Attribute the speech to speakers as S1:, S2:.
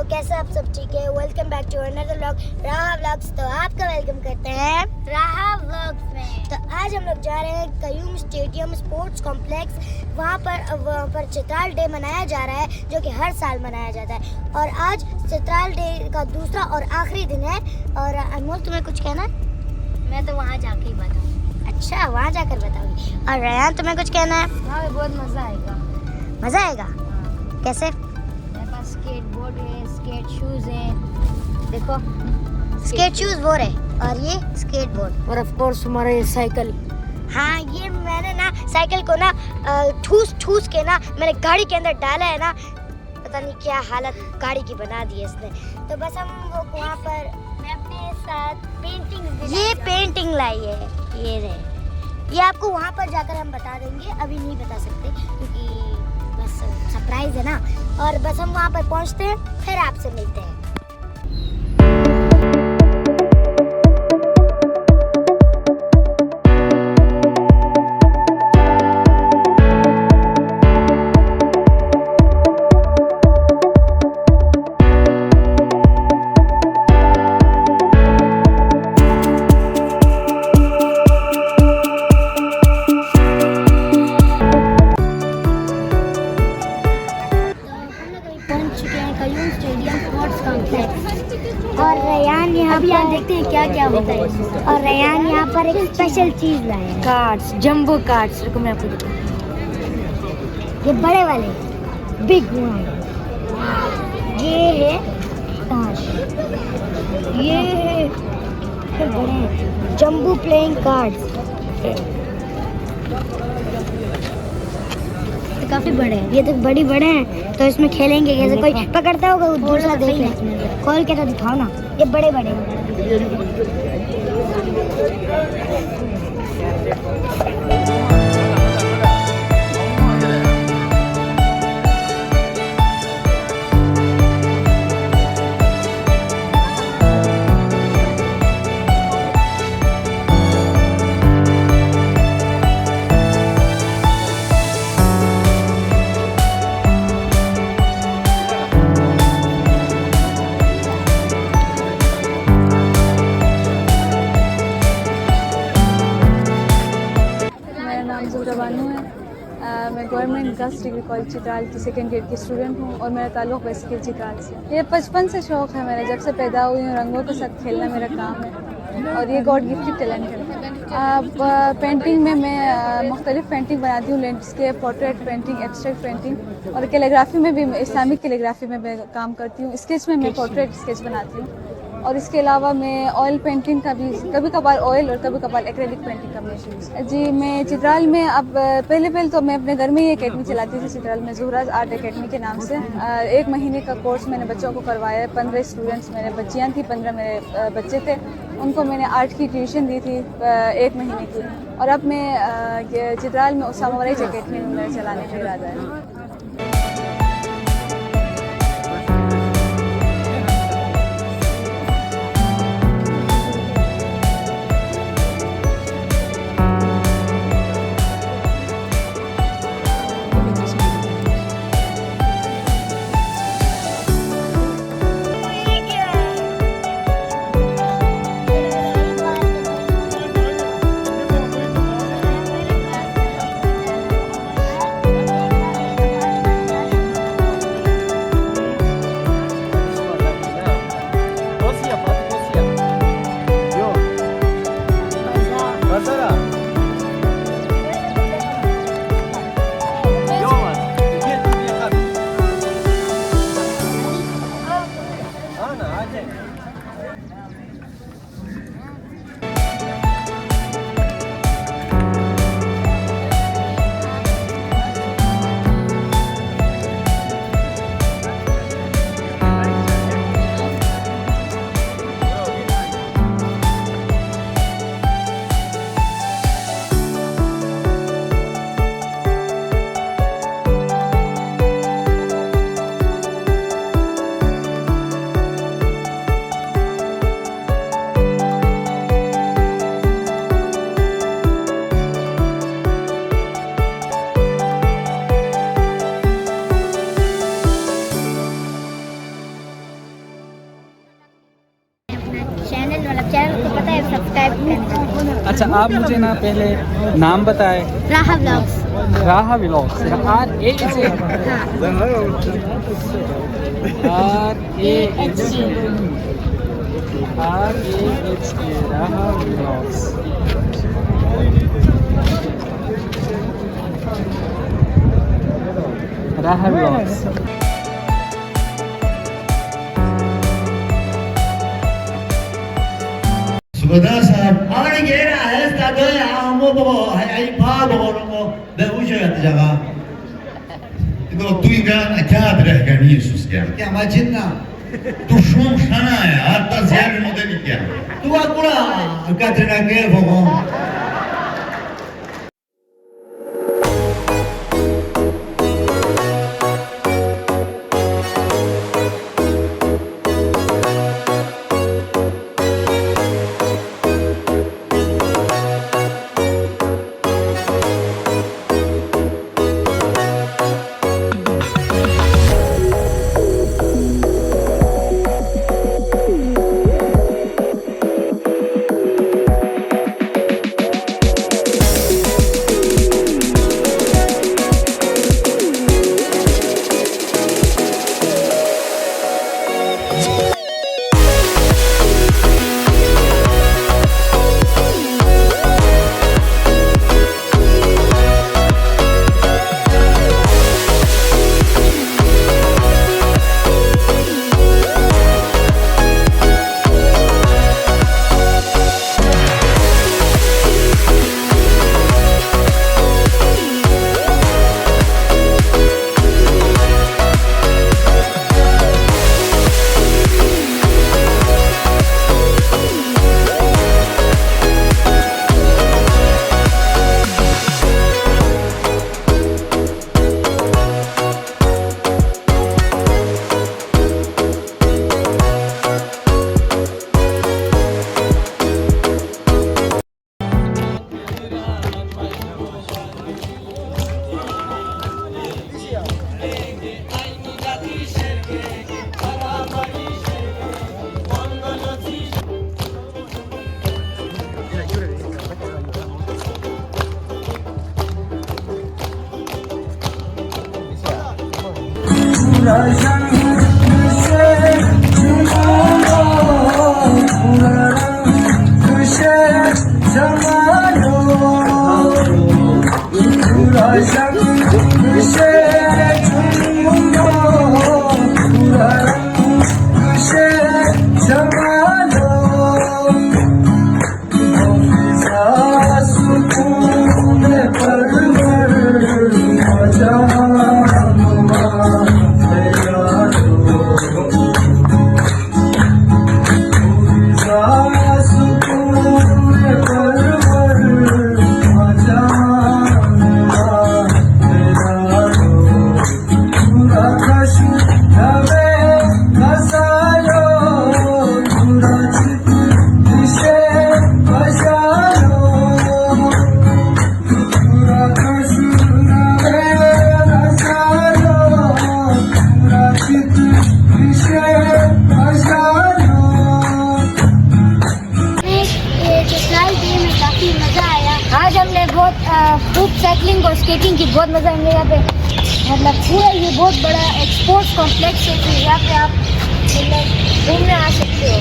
S1: कैसे आप सब ठीक है? Welcome back to another vlog Raha vlogs. तो आपका वेलकम करते हैं राहा व्लॉग्स में। तो आज हम लोग जा रहे हैं कयूम स्टेडियम स्पोर्ट्स कॉम्प्लेक्स। वहाँ पर चित्राल डे मनाया जा रहा है, जो कि हर साल मनाया जाता है। और आज चित्राल डे का दूसरा और आखिरी दिन है। और अनमोल, तुम्हें कुछ कहना है?
S2: मैं तो वहाँ जाके ही बताऊँ।
S1: अच्छा, वहाँ जाकर बताओगी। और रेहान, तुम्हें कुछ कहना है?
S2: हाँ, बहुत मज़ा आएगा।
S1: मज़ा आएगा? कैसे?
S2: मेरे पास स्केट बोर्ड है, स्केट शूज़ है, देखो
S1: स्केट शूज वो रहे, और ये स्केट बोर्ड,
S2: और ऑफ कोर्स हमारा ये साइकिल।
S1: हाँ, ये मैंने ना साइकिल को ना ठूस के ना मैंने गाड़ी के अंदर डाला है ना। पता नहीं क्या हालत गाड़ी की बना दी है इसने। तो बस हम वो वहाँ पर
S2: मैं अपने साथ पेंटिंग
S1: ये पेंटिंग लाई है, ये रहे। ये आपको वहाँ पर जाकर हम बता देंगे, अभी नहीं बता सकते क्योंकि बस सरप्राइज है ना। और बस हम वहाँ पर पहुँचते हैं, फिर आपसे मिलते हैं। और रेयान यहाँ
S2: अभी यहाँ देखते हैं क्या क्या होता है।
S1: और रेयान यहाँ पर एक स्पेशल चीज लाए हैं,
S2: कार्ड्स, जंबो कार्ड्स। रुको मैं आपको दिखाऊँ।
S1: ये बड़े वाले बिग वन। ये है ताश, ये है बड़े जंबू प्लेइंग कार्ड्स।
S2: तो काफ़ी बड़े हैं।
S1: ये तो बड़ी बड़े हैं, तो इसमें खेलेंगे कैसे? कोई पकड़ता होगा, वो दूसरा देख ले। खोल के तो दिखाओ ना, ये बड़े बड़े हैं।
S3: बानू है। मैं government girls degree college Chitral की सेकेंड ग्रेड की स्टूडेंट हूँ और मेरा ताल्लुक़ बेसिकली चित्राल से। ये बचपन से शौक़ है मेरा, जब से पैदा हुई हूँ रंगों के साथ खेलना मेरा काम है और ये गॉड गिफ्टेड टैलेंट है। पेंटिंग में मैं मुख्तलिफ़ पेंटिंग बनाती हूँ, landscape, portrait painting, abstract painting, और कैलीग्राफी में भी, इस्लामिक कैलीग्राफी में मैं काम करती हूँ। स्केच में मैं पोर्ट्रेट स्केच बनाती हूँ। और इसके अलावा मैं ऑयल पेंटिंग का भी, कभी कभार ऑयल और कभी कभार एक्रेलिक पेंटिंग का मैं यूज़। जी, मैं चित्राल में अब पहले तो मैं अपने घर में ही एकेडमी चलाती थी चित्राल में, ज़ुहराज आर्ट एकेडमी के नाम से। 1 महीने का कोर्स मैंने बच्चों को करवाया है। 15 स्टूडेंट्स मेरे बच्चियाँ थी, 15 मेरे बच्चे थे। उनको मैंने आर्ट की ट्यूशन दी थी 1 महीने की। और अब मैं चित्राल में उसामा वराइज एकेडमी में मेरा चलाने का इरादा है।
S1: आपको पता है सब्सक्राइब करना।
S4: अच्छा, आप मुझे ना पहले नाम बताए।
S1: राहा व्लॉग्स।
S4: राहा व्लॉग्स, RAHA राहा व्लॉग्स। राहा vlogs.
S5: Sudah sahab, awak ni kira है status yang mau bawa, hai pah bawa orang berusia yang terjaga. Itu tu ikan क्या berah ni Yesus क्या? क्या macam na? Tu shum shana है, harta ziar model क्या? Tu aku lah, kata nak ke bawa.
S1: खूब cycling और skating की बहुत मज़ा आएंगे यहाँ पे। मतलब पूरा ये बहुत बड़ा एक स्पोर्ट्स कॉम्प्लेक्स है, तो यहाँ पे आप मतलब घूमने आ सकते हो।